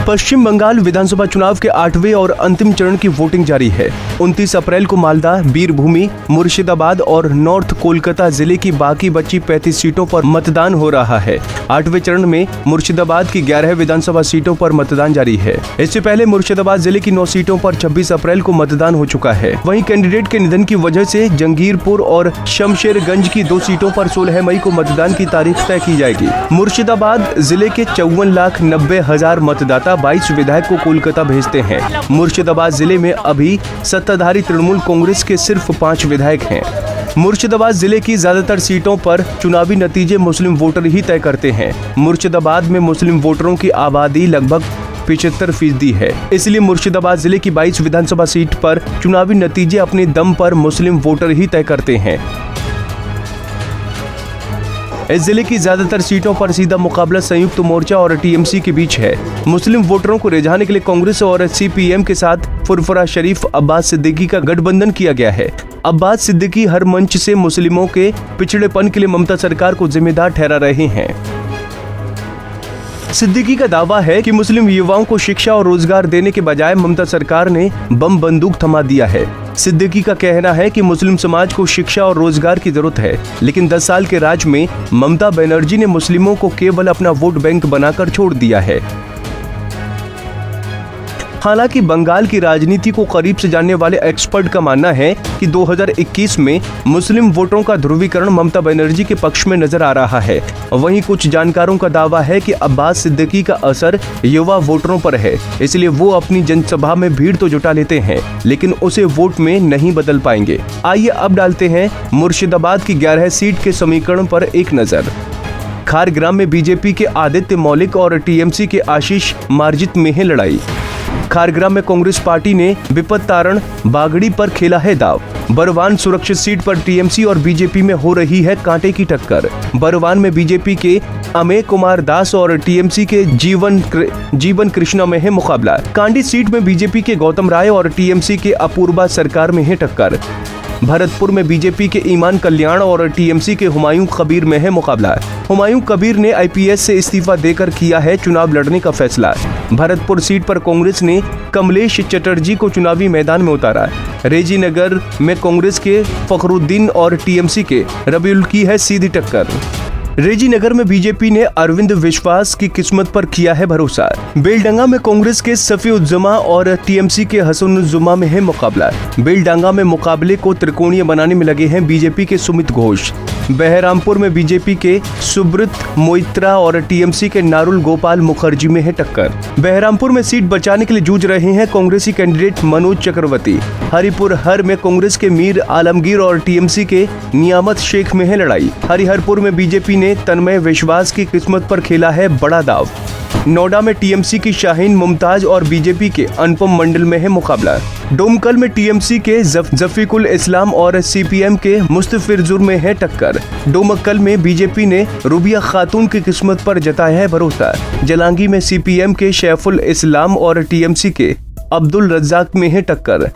पश्चिम बंगाल विधानसभा चुनाव के 8वें और अंतिम चरण की वोटिंग जारी है। 29 अप्रैल को मालदा, बीरभूमी, मुर्शिदाबाद और नॉर्थ कोलकाता जिले की बाकी बची 35 सीटों पर मतदान हो रहा है। 8वें चरण में मुर्शिदाबाद की 11 विधानसभा सीटों पर मतदान जारी है। इससे पहले मुर्शिदाबाद जिले की 9 सीटों पर 26 अप्रैल को मतदान हो चुका है। वहीं कैंडिडेट के निधन की वजह से जंगीरपुर और शमशेरगंज की 2 सीटों पर 16 मई को मतदान की तारीख तय की जाएगी। मुर्शिदाबाद जिले के 54,90,000 मतदाता 22 विधायक को कोलकाता भेजते हैं। मुर्शिदाबाद जिले में अभी सत्ताधारी तृणमूल कांग्रेस के सिर्फ 5 विधायक हैं। मुर्शिदाबाद जिले की ज्यादातर सीटों पर चुनावी नतीजे मुस्लिम वोटर ही तय करते हैं। मुर्शिदाबाद में मुस्लिम वोटरों की आबादी लगभग 75% है। इसलिए मुर्शिदाबाद जिले की 22 विधानसभा सीट पर चुनावी नतीजे अपने दम पर मुस्लिम वोटर ही तय करते हैं। इस जिले की ज्यादातर सीटों पर सीधा मुकाबला संयुक्त मोर्चा और टीएमसी के बीच है। मुस्लिम वोटरों को रिझाने के लिए कांग्रेस और सीपीएम के साथ फुरफुरा शरीफ अब्बास सिद्दीकी का गठबंधन किया गया है। अब्बास सिद्दीकी हर मंच से मुस्लिमों के पिछड़ेपन के लिए ममता सरकार को जिम्मेदार ठहरा रहे हैं। सिद्दीकी का दावा है कि मुस्लिम युवाओं को शिक्षा और रोजगार देने के बजाय ममता सरकार ने बम बंदूक थमा दिया है। सिद्दीकी का कहना है कि मुस्लिम समाज को शिक्षा और रोजगार की जरूरत है, लेकिन 10 साल के राज में ममता बनर्जी ने मुस्लिमों को केवल अपना वोट बैंक बनाकर छोड़ दिया है। हालांकि बंगाल की राजनीति को करीब से जानने वाले एक्सपर्ट का मानना है कि 2021 में मुस्लिम वोटरों का ध्रुवीकरण ममता बनर्जी के पक्ष में नजर आ रहा है। वहीं कुछ जानकारों का दावा है कि अब्बास सिद्दीकी का असर युवा वोटरों पर है, इसलिए वो अपनी जनसभा में भीड़ तो जुटा लेते हैं, लेकिन उसे वोट में नहीं बदल पाएंगे। आइए अब डालते हैं मुर्शिदाबाद की 11 सीट के समीकरण पर एक नजर। खारग्राम में बीजेपी के आदित्य मौलिक और टीएमसी के आशीष मार्जित में है लड़ाई। खारग्राम में कांग्रेस पार्टी ने विपत तारण बागड़ी पर खेला है दाव। बरवान सुरक्षित सीट पर टीएमसी और बीजेपी में हो रही है कांटे की टक्कर। बरवान में बीजेपी के अमेय कुमार दास और टीएमसी के जीवन कृष्णा में है मुकाबला। कांडी सीट में बीजेपी के गौतम राय और टीएमसी के अपूर्वा सरकार में है टक्कर। भरतपुर में बीजेपी के ईमान कल्याण और टीएमसी के हुमायूं कबीर में है मुकाबला। हुमायूं कबीर ने आईपीएस से इस्तीफा देकर किया है चुनाव लड़ने का फैसला। भरतपुर सीट पर कांग्रेस ने कमलेश चटर्जी को चुनावी मैदान में उतारा। रेजी नगर में कांग्रेस के फखरुद्दीन और टीएमसी के रबीउल की है सीधी टक्कर। रेजी नगर में बीजेपी ने अरविंद विश्वास की किस्मत पर किया है भरोसा। बेलडांगा में कांग्रेस के सफीउज्जमा और टीएमसी के हसनुज्जमा में है मुकाबला। बेलडांगा में मुकाबले को त्रिकोणीय बनाने में लगे हैं बीजेपी के सुमित घोष। बहरामपुर में बीजेपी के सुब्रत मोइत्रा और टीएमसी के नारुल गोपाल मुखर्जी में है टक्कर। बहरामपुर में सीट बचाने के लिए जूझ रहे हैं कांग्रेसी कैंडिडेट मनोज चक्रवर्ती। हरिपुर हर में कांग्रेस के मीर आलमगीर और टीएमसी के नियामत शेख में है लड़ाई। हरिहरपुर में बीजेपी ने तन्मय विश्वास की किस्मत पर खेला है बड़ा दाव। नोएडा में टीएमसी की शाहीन मुमताज और बीजेपी के अनुपम मंडल में है मुकाबला। डोमकल में टीएमसी के जफीकुल इस्लाम और सीपीएम के मुस्तफिजुर में है टक्कर। डोमकल में बीजेपी ने रुबिया खातून की किस्मत पर जताया है भरोसा। जलांगी में सीपीएम के शैफुल इस्लाम और टीएमसी के अब्दुल रज्जाक में है टक्कर।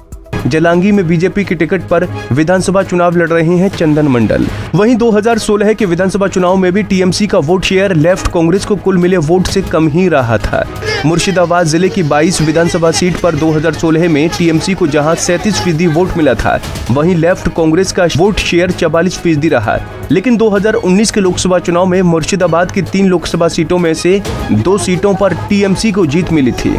जलांगी में बीजेपी की टिकट पर विधानसभा चुनाव लड़ रहे हैं चंदन मंडल। वहीं 2016 के विधानसभा चुनाव में भी टीएमसी का वोट शेयर लेफ्ट कांग्रेस को कुल मिले वोट से कम ही रहा था। मुर्शिदाबाद जिले की 22 विधानसभा सीट पर 2016 में टीएमसी को जहां 37% वोट मिला था, वहीं लेफ्ट कांग्रेस का वोट शेयर 44% रहा। लेकिन 2019 के लोकसभा चुनाव में मुर्शिदाबाद की 3 लोकसभा सीटों में से 2 सीटों पर टीएमसी को जीत मिली थी।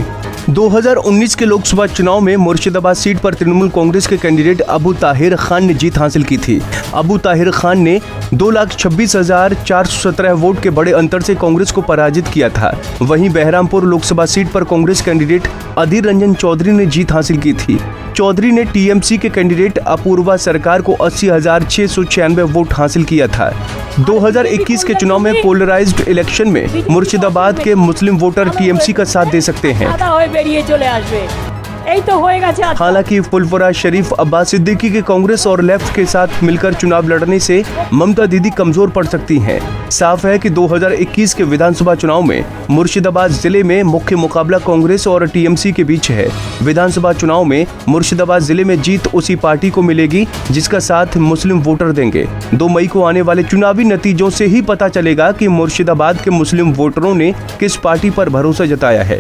2019 के लोकसभा चुनाव में मुर्शिदाबाद सीट पर तृणमूल कांग्रेस के कैंडिडेट अबू ताहिर खान ने जीत हासिल की थी। अबू ताहिर खान ने 2,26,417 वोट के बड़े अंतर से कांग्रेस को पराजित किया था। वहीं बहरामपुर लोकसभा सीट पर कांग्रेस कैंडिडेट अधीर रंजन चौधरी ने जीत हासिल की थी। चौधरी ने टीएमसी के कैंडिडेट अपूर्वा सरकार को 80,696 वोट हासिल किया था। 2021 के चुनाव में पोलराइज्ड इलेक्शन में मुर्शिदाबाद के मुस्लिम वोटर टीएमसी का साथ दे सकते हैं। हालांकि फुलपुरा शरीफ अब्बास सिद्दीकी के कांग्रेस और लेफ्ट के साथ मिलकर चुनाव लड़ने से ममता दीदी कमजोर पड़ सकती हैं। साफ है कि 2021 के विधानसभा चुनाव में मुर्शिदाबाद जिले में मुख्य मुकाबला कांग्रेस और टीएमसी के बीच है। विधानसभा चुनाव में मुर्शिदाबाद जिले में जीत उसी पार्टी को मिलेगी जिसका साथ मुस्लिम वोटर देंगे। 2 मई को आने वाले चुनावी नतीजों से ही पता चलेगा कि मुर्शिदाबाद के मुस्लिम वोटरों ने किस पार्टी पर भरोसा जताया है।